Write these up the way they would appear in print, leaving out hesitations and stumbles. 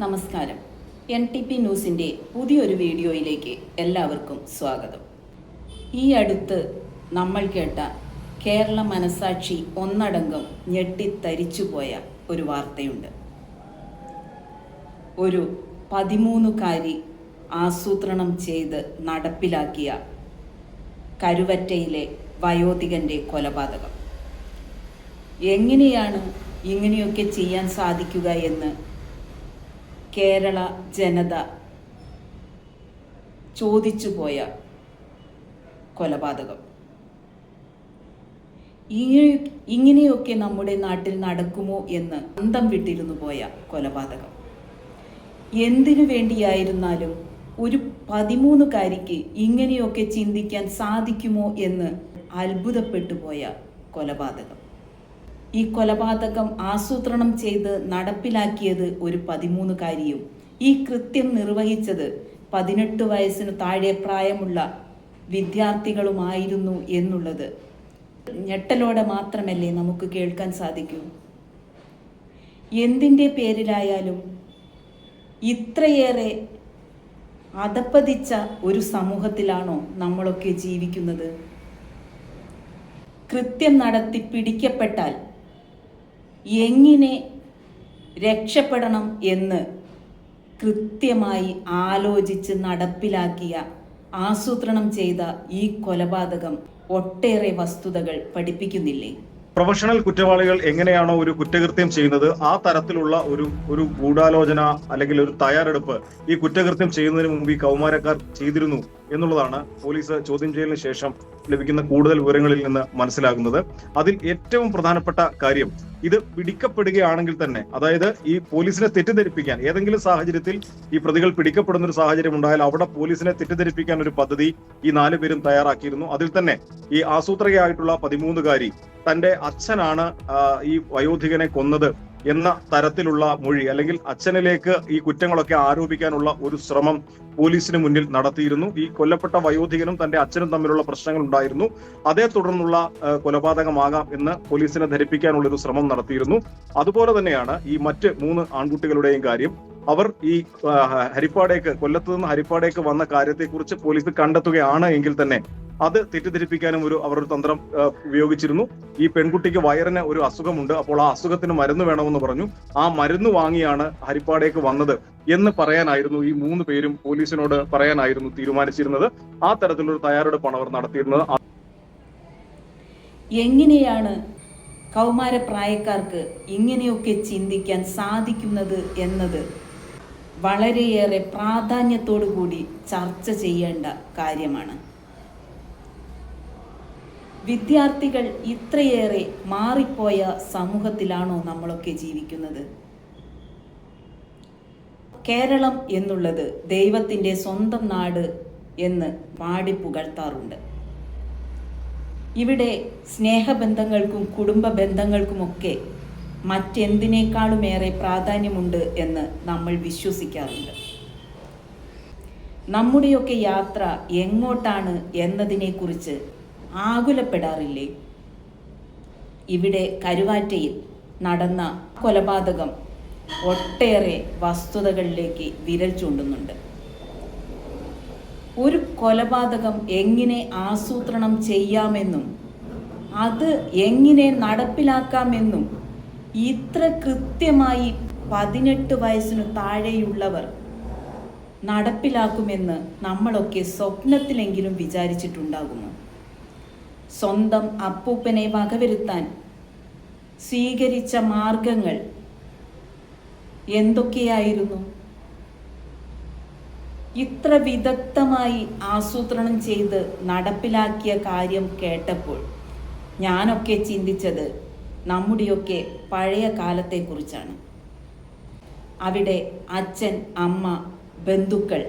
നമസ്കാരം. NTP ന്യൂസിൻ്റെ പുതിയൊരു വീഡിയോയിലേക്ക് എല്ലാവർക്കും സ്വാഗതം. ഈ അടുത്ത് നമ്മൾ കേട്ട കേരള മനസാക്ഷി ഒന്നടങ്കം ഞെട്ടിത്തരിച്ചുപോയ ഒരു വാർത്തയുണ്ട്. ഒരു 13കാരി ആസൂത്രണം ചെയ്ത് നടപ്പിലാക്കിയ കരുവറ്റയിലെ വയോധികൻ്റെ കൊലപാതകം. എങ്ങനെയാണ് ഇങ്ങനെയൊക്കെ ചെയ്യാൻ സാധിക്കുക എന്ന് കേരള ജനത ചോദിച്ചുപോയ കൊലപാതകം. ഇങ്ങനെയൊക്കെ നമ്മുടെ നാട്ടിൽ നടക്കുമോ എന്ന് അന്തം വിട്ടിരുന്നു പോയ കൊലപാതകം. എന്തിനു വേണ്ടിയായിരുന്നാലും ഒരു 13കാരിക്ക് ഇങ്ങനെയൊക്കെ ചിന്തിക്കാൻ സാധിക്കുമോ എന്ന് അത്ഭുതപ്പെട്ടു പോയ കൊലപാതകം. ഈ കൊലപാതകം ആസൂത്രണം ചെയ്ത് നടപ്പിലാക്കിയത് ഒരു 13കാരിയും ഈ കൃത്യം നിർവഹിച്ചത് 18 വയസ്സിന് താഴെ പ്രായമുള്ള വിദ്യാർത്ഥികളുമായിരുന്നു എന്നുള്ളത് ഞെട്ടലോടെ മാത്രമല്ലേ നമുക്ക് കേൾക്കാൻ സാധിക്കൂ. എന്തിൻ്റെ പേരിലായാലും ഇത്രയേറെ അധപ്പതിച്ച ഒരു സമൂഹത്തിലാണോ നമ്മളൊക്കെ ജീവിക്കുന്നത്? കൃത്യം നടത്തി പിടിക്കപ്പെട്ടാൽ എങ്ങനെ രക്ഷപ്പെടണം എന്ന് കൃത്യമായി ആലോചിച്ച് നടപ്പിലാക്കിയ ആസൂത്രണം ചെയ്ത ഈ കൊലപാതകം ഒട്ടേറെ വസ്തുതകൾ പഠിപ്പിക്കുന്നില്ലേ? പ്രൊഫഷണൽ കുറ്റവാളികൾ എങ്ങനെയാണോ ഒരു കുറ്റകൃത്യം ചെയ്യുന്നത്, ആ തരത്തിലുള്ള ഒരു ഗൂഢാലോചന അല്ലെങ്കിൽ ഒരു തയ്യാറെടുപ്പ് ഈ കുറ്റകൃത്യം ചെയ്യുന്നതിന് മുമ്പ് ഈ കൗമാരക്കാർ ചെയ്തിരുന്നു എന്നുള്ളതാണ് പോലീസ് ചോദ്യം ചെയ്യലിന് ശേഷം ലഭിക്കുന്ന കൂടുതൽ വിവരങ്ങളിൽ നിന്ന് മനസ്സിലാകുന്നത്. അതിൽ ഏറ്റവും പ്രധാനപ്പെട്ട കാര്യം, ഇത് പിടിക്കപ്പെടുകയാണെങ്കിൽ തന്നെ, അതായത് ഈ പോലീസിനെ തെറ്റിദ്ധരിപ്പിക്കാൻ ഏതെങ്കിലും സാഹചര്യത്തിൽ ഈ പ്രതികൾ പിടിക്കപ്പെടുന്ന ഒരു സാഹചര്യം ഉണ്ടായാൽ അവിടെ പോലീസിനെ തെറ്റിദ്ധരിപ്പിക്കാൻ ഒരു പദ്ധതി ഈ 4 പേരും തയ്യാറാക്കിയിരുന്നു. അതിൽ തന്നെ ഈ ആസൂത്രകയായിട്ടുള്ള 13കാരി തന്റെ അച്ഛനാണ് ഈ വയോധികനെ കൊന്നത് എന്ന തരത്തിലുള്ള മൊഴി, അല്ലെങ്കിൽ അച്ഛനിലേക്ക് ഈ കുറ്റങ്ങളൊക്കെ ആരോപിക്കാനുള്ള ഒരു ശ്രമം പോലീസിന് മുന്നിൽ നടത്തിയിരുന്നു. ഈ കൊല്ലപ്പെട്ട വയോധികനും തന്റെ അച്ഛനും തമ്മിലുള്ള പ്രശ്നങ്ങൾ ഉണ്ടായിരുന്നു. അതേ തുടർന്നുള്ള കൊലപാതകമാകാം എന്ന് പോലീസിനെ ധരിപ്പിക്കാനുള്ള ഒരു ശ്രമം നടത്തിയിരുന്നു. അതുപോലെ തന്നെയാണ് ഈ മറ്റ് 3 ആൺകുട്ടികളുടെയും കാര്യം. അവർ ഈ ഹരിപ്പാടേക്ക്, കൊല്ലത്ത് നിന്ന് ഹരിപ്പാടേക്ക് വന്ന കാര്യത്തെക്കുറിച്ച് പോലീസ് കണ്ടെത്തുകയാണ് എങ്കിൽ തന്നെ അത് തെറ്റിദ്ധരിപ്പിക്കാനും അവർ ഒരു തന്ത്രം ഉപയോഗിച്ചിരുന്നു. ഈ പെൺകുട്ടിക്ക് വയറിന് ഒരു അസുഖമുണ്ട്, അപ്പോൾ ആ അസുഖത്തിന് മരുന്ന് വേണമെന്ന് പറഞ്ഞു. ആ മരുന്ന് വാങ്ങിയാണ് ഹരിപ്പാടേക്ക് വന്നത് എന്ന് പറയാനായിരുന്നു ഈ 3 പേരും പോലീസിനോട് പറയാനായിരുന്നു തീരുമാനിച്ചിരുന്നത്. ആ തരത്തിലൊരു തയ്യാറെടുപ്പാണ് അവർ നടത്തിയിരുന്നത്. എങ്ങനെയാണ് കൗമാരപ്രായക്കാർക്ക് ഇങ്ങനെയൊക്കെ ചിന്തിക്കാൻ സാധിക്കുന്നത് എന്നത് വളരെയേറെ പ്രാധാന്യത്തോടു കൂടി ചർച്ച ചെയ്യേണ്ട കാര്യമാണ്. വിദ്യാർത്ഥികൾ ഇത്രയേറെ മാറിപ്പോയ സമൂഹത്തിലാണോ നമ്മളൊക്കെ ജീവിക്കുന്നത്? കേരളം എന്നുള്ളത് ദൈവത്തിൻ്റെ സ്വന്തം നാട് എന്ന് പാടി പുകഴ്ത്താറുണ്ട്. ഇവിടെ സ്നേഹബന്ധങ്ങൾക്കും കുടുംബ ബന്ധങ്ങൾക്കുമൊക്കെ മറ്റെന്തിനേക്കാളുമേറെ പ്രാധാന്യമുണ്ട് എന്ന് നമ്മൾ വിശ്വസിക്കാറുണ്ട്. നമ്മുടെയൊക്കെ യാത്ര എങ്ങോട്ടാണ് എന്നതിനെക്കുറിച്ച് ആകുലപ്പെടാറില്ലേ? ഇവിടെ കരുവാറ്റയിൽ നടന്ന കൊലപാതകം ഒട്ടേറെ വസ്തുതകളിലേക്ക് വിരൽ ചൂണ്ടുന്നുണ്ട്. ഒരു കൊലപാതകം എങ്ങനെ ആസൂത്രണം ചെയ്യാമെന്നും അത് എങ്ങനെ നടപ്പിലാക്കാമെന്നും ഇത്ര കൃത്യമായി 18 വയസ്സിനു താഴെയുള്ളവർ നടപ്പിലാക്കുമെന്ന് നമ്മളൊക്കെ സ്വപ്നത്തിലെങ്കിലും വിചാരിച്ചിട്ടുണ്ടാകുമോ? സ്വന്തം അപ്പൂപ്പനെ വകവരുത്താൻ സ്വീകരിച്ച മാർഗങ്ങൾ എന്തൊക്കെയായിരുന്നു? ഇത്ര വിദഗ്ധമായി ആസൂത്രണം ചെയ്ത് നടപ്പിലാക്കിയ കാര്യം കേട്ടപ്പോൾ ഞാനൊക്കെ ചിന്തിച്ചത് നമ്മുടെയൊക്കെ പഴയ കാലത്തെക്കുറിച്ചാണ്. അവിടെ അച്ഛൻ, അമ്മ, ബന്ധുക്കൾ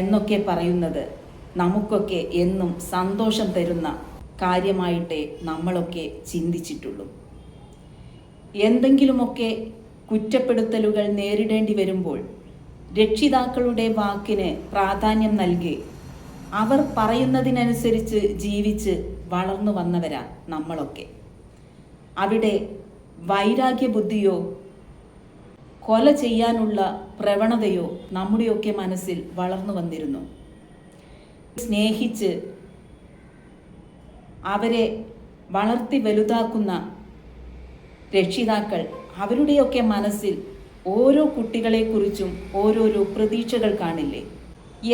എന്നൊക്കെ പറയുന്നത് നമുക്കൊക്കെ എന്നും സന്തോഷം തരുന്ന കാര്യമായിട്ടേ നമ്മളൊക്കെ ചിന്തിച്ചിട്ടുള്ളൂ. എന്തെങ്കിലുമൊക്കെ കുറ്റപ്പെടുത്തലുകൾ നേരിടേണ്ടി വരുമ്പോൾ രക്ഷിതാക്കളുടെ വാക്കിന് പ്രാധാന്യം നൽകി അവർ പറയുന്നതിനനുസരിച്ച് ജീവിച്ച് വളർന്നു വന്നവരാ നമ്മളൊക്കെ. അവിടെ വൈരാഗ്യ ബുദ്ധിയോ കൊല ചെയ്യാനുള്ള പ്രവണതയോ നമ്മുടെയൊക്കെ മനസ്സിൽ വളർന്നു വന്നിരുന്നു. സ്നേഹിച്ച് അവരെ വളർത്തി വലുതാക്കുന്ന രക്ഷിതാക്കൾ അവരുടെയൊക്കെ മനസ്സിൽ ഓരോ കുട്ടികളെക്കുറിച്ചും ഓരോരോ പ്രതീക്ഷകൾ കാണില്ലേ?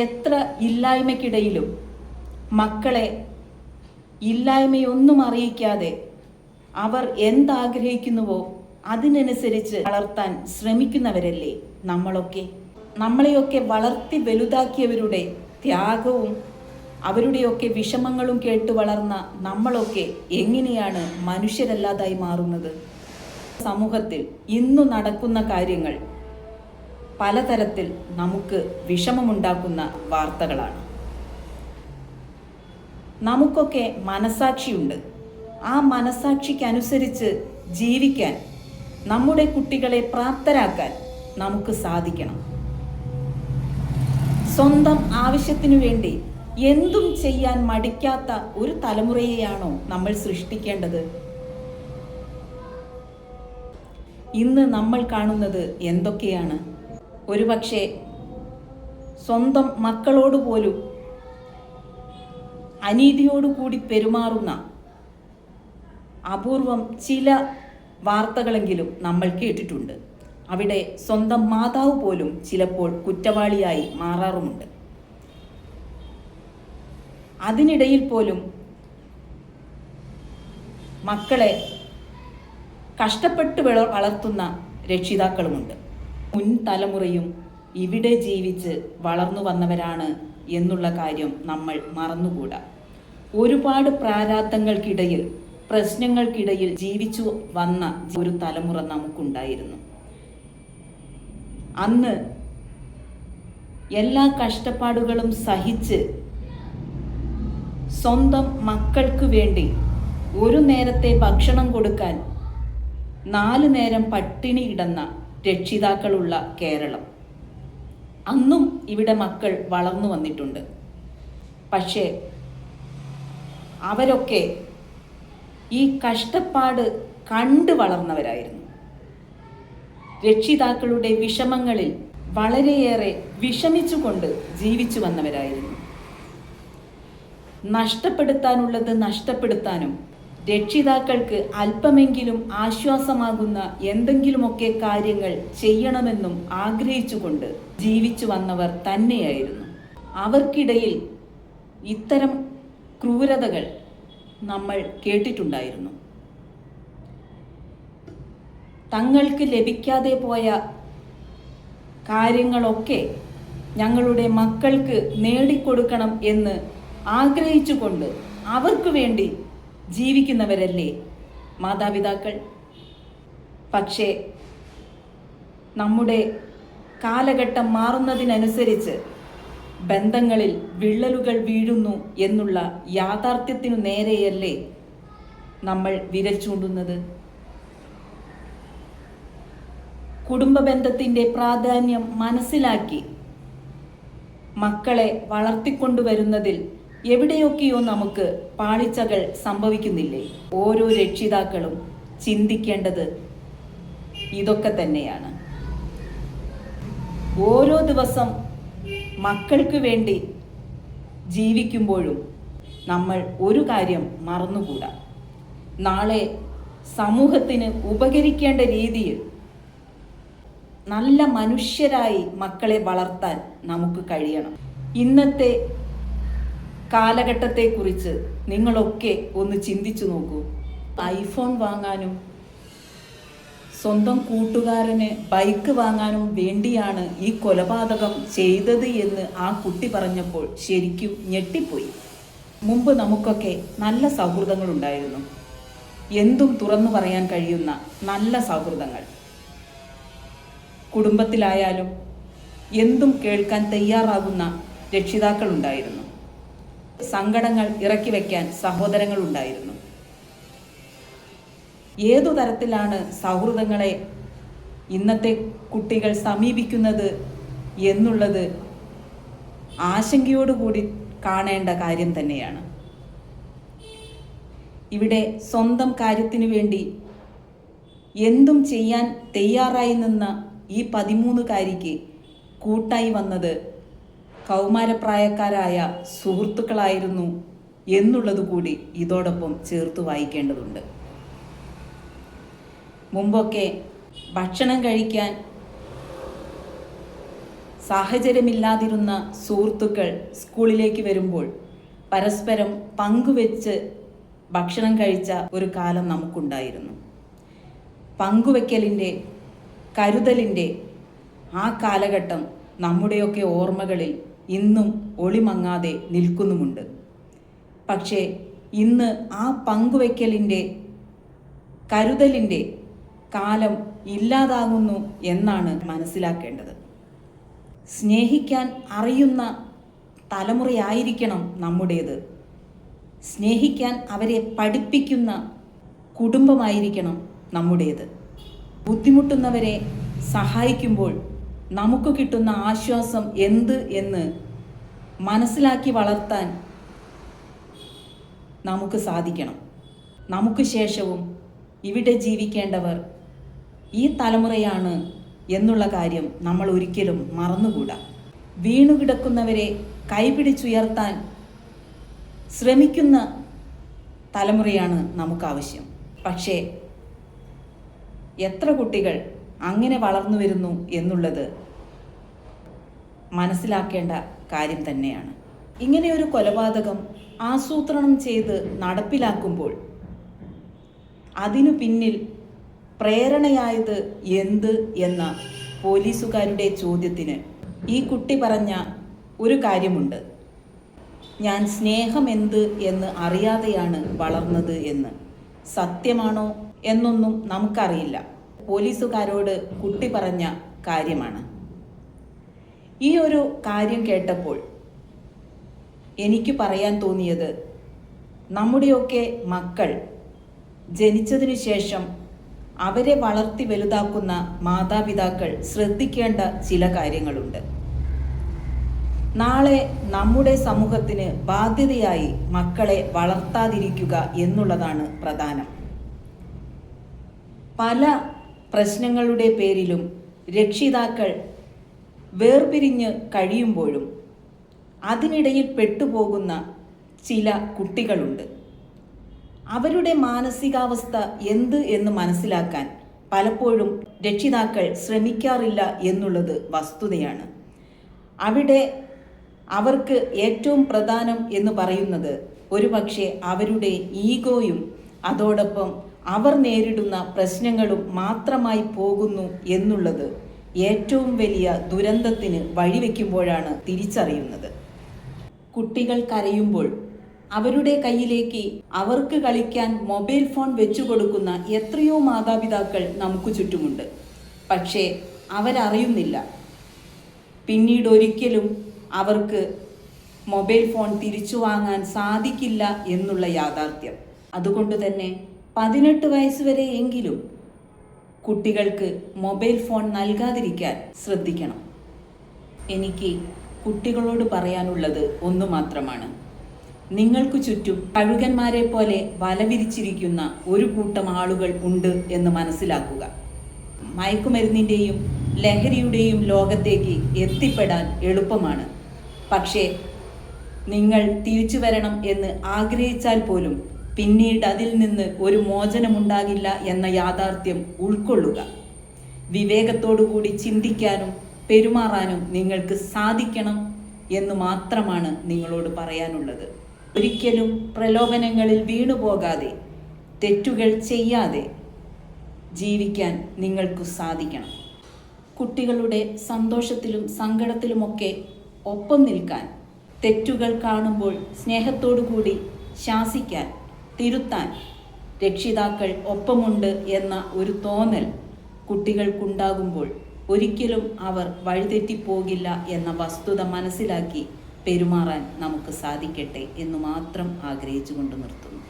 എത്ര ഇല്ലായ്മയ്ക്കിടയിലും മക്കളെ ഇല്ലായ്മയൊന്നും അറിയിക്കാതെ അവർ എന്താഗ്രഹിക്കുന്നുവോ അതിനനുസരിച്ച് വളർത്താൻ ശ്രമിക്കുന്നവരല്ലേ നമ്മളൊക്കെ. നമ്മളെയൊക്കെ വളർത്തി വലുതാക്കിയവരുടെ ത്യാഗവും അവരുടെയൊക്കെ വിഷമങ്ങളും കേട്ട് വളർന്ന നമ്മളൊക്കെ എങ്ങനെയാണ് മനുഷ്യരല്ലാതായി മാറുന്നത്? സമൂഹത്തിൽ ഇന്നു നടക്കുന്ന കാര്യങ്ങൾ പലതരത്തിൽ നമുക്ക് വിഷമമുണ്ടാക്കുന്ന വാർത്തകളാണ്. നമുക്കൊക്കെ മനസാക്ഷിയുണ്ട്. ആ മനസാക്ഷിക്കനുസരിച്ച് ജീവിക്കാൻ, നമ്മുടെ കുട്ടികളെ പ്രാപ്തരാക്കാൻ നമുക്ക് സാധിക്കണം. സ്വന്തം ആവശ്യത്തിനു വേണ്ടി എന്തും ചെയ്യാൻ മടിക്കാത്ത ഒരു തലമുറയെയാണോ നമ്മൾ സൃഷ്ടിക്കേണ്ടത്? ഇന്ന് നമ്മൾ കാണുന്നത് എന്തൊക്കെയാണ്? ഒരുപക്ഷെ സ്വന്തം മക്കളോട് പോലും അനീതിയോടുകൂടി പെരുമാറുന്ന അപൂർവം ചില വാർത്തകളെങ്കിലും നമ്മൾ കേട്ടിട്ടുണ്ട്. അവിടെ സ്വന്തം മാതാവ് പോലും ചിലപ്പോൾ കുറ്റവാളിയായി മാറാറുമുണ്ട്. അതിനിടയിൽ പോലും മക്കളെ കഷ്ടപ്പെട്ട് വളർത്തുന്ന രക്ഷിതാക്കളുമുണ്ട്. മുൻ തലമുറയും ഇവിടെ ജീവിച്ച് വളർന്നു വന്നവരാണ് എന്നുള്ള കാര്യം നമ്മൾ മറന്നുകൂടാ. ഒരുപാട് പ്രാരാബ്ധങ്ങൾക്കിടയിൽ, പ്രശ്നങ്ങൾക്കിടയിൽ ജീവിച്ചു വന്ന ഒരു തലമുറ നമുക്കുണ്ടായിരുന്നു. അന്ന് എല്ലാ കഷ്ടപ്പാടുകളും സഹിച്ച് സ്വന്തം മക്കൾക്ക് വേണ്ടി ഒരു നേരത്തെ ഭക്ഷണം കൊടുക്കാൻ 4 നേരം പട്ടിണി കിടന്ന രക്ഷിതാക്കളുള്ള കേരളം. അന്നും ഇവിടെ മക്കൾ വളർന്നു വന്നിട്ടുണ്ട്. പക്ഷേ അവരൊക്കെ ഈ കഷ്ടപ്പാട് കണ്ടു വളർന്നവരായിരുന്നു. രക്ഷിതാക്കളുടെ വിഷമങ്ങളിൽ വളരെയേറെ വിഷമിച്ചുകൊണ്ട് ജീവിച്ചു വന്നവരായിരുന്നു. നഷ്ടപ്പെടുത്താനുള്ളത് നഷ്ടപ്പെടുത്താനും രക്ഷിതാക്കൾക്ക് അല്പമെങ്കിലും ആശ്വാസമാകുന്ന എന്തെങ്കിലുമൊക്കെ കാര്യങ്ങൾ ചെയ്യണമെന്നും ആഗ്രഹിച്ചുകൊണ്ട് ജീവിച്ചു വന്നവർ തന്നെയായിരുന്നു. അവർക്കിടയിൽ ഇത്തരം ക്രൂരതകൾ നമ്മൾ കേട്ടിട്ടുണ്ടായിരുന്നു. തങ്ങൾക്ക് ലഭിക്കാതെ പോയ കാര്യങ്ങളൊക്കെ ഞങ്ങളുടെ മക്കൾക്ക് നേടിക്കൊടുക്കണം എന്ന് ആഗ്രഹിച്ചുകൊണ്ട് അവർക്ക് വേണ്ടി ജീവിക്കുന്നവരല്ലേ മാതാപിതാക്കൾ? പക്ഷേ നമ്മുടെ കാലഘട്ടം മാറുന്നതിനനുസരിച്ച് ബന്ധങ്ങളിൽ വിള്ളലുകൾ വീഴുന്നു എന്നുള്ള യാഥാർത്ഥ്യത്തിനു നേരെയല്ലേ നമ്മൾ വിരൽ ചൂണ്ടുന്നത്? കുടുംബ ബന്ധത്തിൻ്റെ പ്രാധാന്യം മനസ്സിലാക്കി മക്കളെ വളർത്തിക്കൊണ്ടുവരുന്നതിൽ എവിടെയൊക്കെയോ നമുക്ക് പാളിച്ചകൾ സംഭവിക്കുന്നില്ലേ? ഓരോ രക്ഷിതാക്കളും ചിന്തിക്കേണ്ടത് ഇതൊക്കെ തന്നെയാണ്. ഓരോ ദിവസം മക്കൾക്ക് വേണ്ടി ജീവിക്കുമ്പോഴും നമ്മൾ ഒരു കാര്യം മറന്നുകൂടാ. നാളെ സമൂഹത്തിന് ഉപകരിക്കേണ്ട രീതിയിൽ നല്ല മനുഷ്യരായി മക്കളെ വളർത്താൻ നമുക്ക് കഴിയണം. ഇന്നത്തെ കാലഘട്ടത്തെക്കുറിച്ച് നിങ്ങളൊക്കെ ഒന്ന് ചിന്തിച്ചു നോക്കൂ. ഐഫോൺ വാങ്ങാനും സ്വന്തം കൂട്ടുകാരന് ബൈക്ക് വാങ്ങാനും വേണ്ടിയാണ് ഈ കൊലപാതകം ചെയ്തത് എന്ന് ആ കുട്ടി പറഞ്ഞപ്പോൾ ശരിക്കും ഞെട്ടിപ്പോയി. മുമ്പ് നമുക്കൊക്കെ നല്ല സൗഹൃദങ്ങളുണ്ടായിരുന്നു. എന്തും തുറന്നു പറയാൻ കഴിയുന്ന നല്ല സൗഹൃദങ്ങൾ. കുടുംബത്തിലായാലും എന്തും കേൾക്കാൻ തയ്യാറാകുന്ന രക്ഷിതാക്കളുണ്ടായിരുന്നു. സങ്കടങ്ങൾ ഇറക്കി വയ്ക്കാൻ സഹോദരങ്ങളുണ്ടായിരുന്നു. ഏതു തരത്തിലാണ് സൗഹൃദങ്ങളെ ഇന്നത്തെ കുട്ടികൾ സമീപിക്കുന്നത് എന്നുള്ളത് ആശങ്കയോടുകൂടി കാണേണ്ട കാര്യം തന്നെയാണ്. ഇവിടെ സ്വന്തം കാര്യത്തിനു വേണ്ടി എന്തും ചെയ്യാൻ തയ്യാറായി നിന്ന ഈ 13കാരിക്ക് കൂട്ടായി വന്നത് കൗമാരപ്രായക്കാരായ സുഹൃത്തുക്കളായിരുന്നു എന്നുള്ളത് കൂടി ഇതോടൊപ്പം ചേർത്ത് വായിക്കേണ്ടതുണ്ട്. മുമ്പൊക്കെ ഭക്ഷണം കഴിക്കാൻ സാഹചര്യമില്ലാതിരുന്ന സുഹൃത്തുക്കൾ സ്കൂളിലേക്ക് വരുമ്പോൾ പരസ്പരം പങ്കുവെച്ച് ഭക്ഷണം കഴിച്ച ഒരു കാലം നമുക്കുണ്ടായിരുന്നു. പങ്കുവെക്കലിൻ്റെ, കരുതലിൻ്റെ ആ കാലഘട്ടം നമ്മുടെയൊക്കെ ഓർമ്മകളിൽ ഇന്നും ഒളിമങ്ങാതെ നിൽക്കുന്നുമുണ്ട്. പക്ഷേ ഇന്ന് ആ പങ്കുവെക്കലിൻ്റെ, കരുതലിൻ്റെ കാലം ഇല്ലാതാകുന്നു എന്നാണ് മനസ്സിലാക്കേണ്ടത്. സ്നേഹിക്കാൻ അറിയുന്ന തലമുറയായിരിക്കണം നമ്മുടേത്. സ്നേഹിക്കാൻ അവരെ പഠിപ്പിക്കുന്ന കുടുംബമായിരിക്കണം നമ്മുടേത്. ബുദ്ധിമുട്ടുന്നവരെ സഹായിക്കുമ്പോൾ നമുക്ക് കിട്ടുന്ന ആശ്വാസം എന്ത് എന്ന് മനസ്സിലാക്കി വളർത്താൻ നമുക്ക് സാധിക്കണം. നമുക്ക് ശേഷവും ഇവിടെ ജീവിക്കേണ്ടവർ ഈ തലമുറയാണ് എന്നുള്ള കാര്യം നമ്മൾ ഒരിക്കലും മറന്നുകൂടാ. വീണുകിടക്കുന്നവരെ കൈപിടിച്ചുയർത്താൻ ശ്രമിക്കുന്ന തലമുറയാണ് നമുക്കാവശ്യം. പക്ഷേ എത്ര കുട്ടികൾ അങ്ങനെ വളർന്നു വരുന്നു എന്നുള്ളത് മനസ്സിലാക്കേണ്ട കാര്യം തന്നെയാണ്. ഇങ്ങനെ ഒരു കൊലപാതകം ആസൂത്രണം ചെയ്ത് നടപ്പിലാക്കുമ്പോൾ അതിനു പിന്നിൽ പ്രേരണയായത് എന്ത് എന്ന പോലീസുകാരുടെ ചോദ്യത്തിന് ഈ കുട്ടി പറഞ്ഞ ഒരു കാര്യമുണ്ട്. ഞാൻ സ്നേഹമെന്ത് എന്ന് അറിയാതെയാണ് വളർന്നത് എന്ന്. സത്യമാണോ എന്നൊന്നും നമുക്കറിയില്ല. പോലീസുകാരോട് കുട്ടി പറഞ്ഞ കാര്യമാണ്. ഈ ഒരു കാര്യം കേട്ടപ്പോൾ എനിക്ക് പറയാൻ തോന്നിയത്, നമ്മുടെയൊക്കെ മക്കൾ ജനിച്ചതിനു ശേഷം അവരെ വളർത്തി വലുതാക്കുന്ന മാതാപിതാക്കൾ ശ്രദ്ധിക്കേണ്ട ചില കാര്യങ്ങളുണ്ട്. നാളെ നമ്മുടെ സമൂഹത്തിന് ബാധ്യതയായി മക്കളെ വളർത്താതിരിക്കുക എന്നുള്ളതാണ് പ്രധാനം. പല പ്രശ്നങ്ങളുടെ പേരിലും രക്ഷിതാക്കൾ വേർപിരിഞ്ഞ് കഴിയുമ്പോഴും അതിനിടയിൽ പെട്ടുപോകുന്ന ചില കുട്ടികളുണ്ട്. അവരുടെ മാനസികാവസ്ഥ എന്ത് എന്ന് മനസ്സിലാക്കാൻ പലപ്പോഴും രക്ഷിതാക്കൾ ശ്രമിക്കാറില്ല എന്നുള്ളത് വസ്തുതയാണ്. അവിടെ അവർക്ക് ഏറ്റവും പ്രധാനം എന്ന് പറയുന്നത് ഒരുപക്ഷെ അവരുടെ ഈഗോയും അതോടൊപ്പം അവർ നേരിടുന്ന പ്രശ്നങ്ങളും മാത്രമായി പോകുന്നു എന്നുള്ളത് ഏറ്റവും വലിയ ദുരന്തത്തിന് വഴിവെക്കുമ്പോഴാണ് തിരിച്ചറിയുന്നത്. കുട്ടികൾ കരയുമ്പോൾ അവരുടെ കയ്യിലേക്ക് അവർക്ക് കളിക്കാൻ മൊബൈൽ ഫോൺ വെച്ചു കൊടുക്കുന്ന എത്രയോ മാതാപിതാക്കൾ നമുക്ക് ചുറ്റുമുണ്ട്. പക്ഷേ അവരറിയുന്നില്ല പിന്നീട് ഒരിക്കലും അവർക്ക് മൊബൈൽ ഫോൺ തിരിച്ചു വാങ്ങാൻ സാധിക്കില്ല എന്നുള്ള യാഥാർത്ഥ്യം. അതുകൊണ്ട് തന്നെ 18 വയസ്സ് വരെ എങ്കിലും കുട്ടികൾക്ക് മൊബൈൽ ഫോൺ നൽകാതിരിക്കാൻ ശ്രദ്ധിക്കണം. എനിക്ക് കുട്ടികളോട് പറയാനുള്ളത് ഒന്നു മാത്രമാണ്. നിങ്ങൾക്ക് ചുറ്റും കഴുകന്മാരെ പോലെ വലവിരിച്ചിരിക്കുന്ന ഒരു കൂട്ടം ആളുകൾ ഉണ്ട് എന്ന് മനസ്സിലാക്കുക. മയക്കുമരുന്നിൻ്റെയും ലഹരിയുടെയും ലോകത്തേക്ക് എത്തിപ്പെടാൻ എളുപ്പമാണ്. പക്ഷേ നിങ്ങൾ തിരിച്ചു വരണം എന്ന് ആഗ്രഹിച്ചാൽ പോലും പിന്നീട് അതിൽ നിന്ന് ഒരു മോചനമുണ്ടാകില്ല എന്ന യാഥാർത്ഥ്യം ഉൾക്കൊള്ളുക. വിവേകത്തോടുകൂടി ചിന്തിക്കാനും പെരുമാറാനും നിങ്ങൾക്ക് സാധിക്കണം എന്ന് മാത്രമാണ് നിങ്ങളോട് പറയാനുള്ളത്. ഒരിക്കലും പ്രലോഭനങ്ങളിൽ വീണുപോകാതെ, തെറ്റുകൾ ചെയ്യാതെ ജീവിക്കാൻ നിങ്ങൾക്ക് സാധിക്കണം. കുട്ടികളുടെ സന്തോഷത്തിലും സങ്കടത്തിലുമൊക്കെ ഒപ്പം നിൽക്കാൻ, തെറ്റുകൾ കാണുമ്പോൾ സ്നേഹത്തോടു കൂടി ശാസിക്കാൻ, തിരുത്താൻ രക്ഷിതാക്കൾ ഒപ്പമുണ്ട് എന്ന ഒരു തോന്നൽ കുട്ടികൾക്കുണ്ടാകുമ്പോൾ ഒരിക്കലും അവർ വഴിതെറ്റിപ്പോകില്ല എന്ന വസ്തുത മനസ്സിലാക്കി പെരുമാറാൻ നമുക്ക് സാധിക്കട്ടെ എന്ന് മാത്രം ആഗ്രഹിച്ചുകൊണ്ട് നിർത്തുന്നു.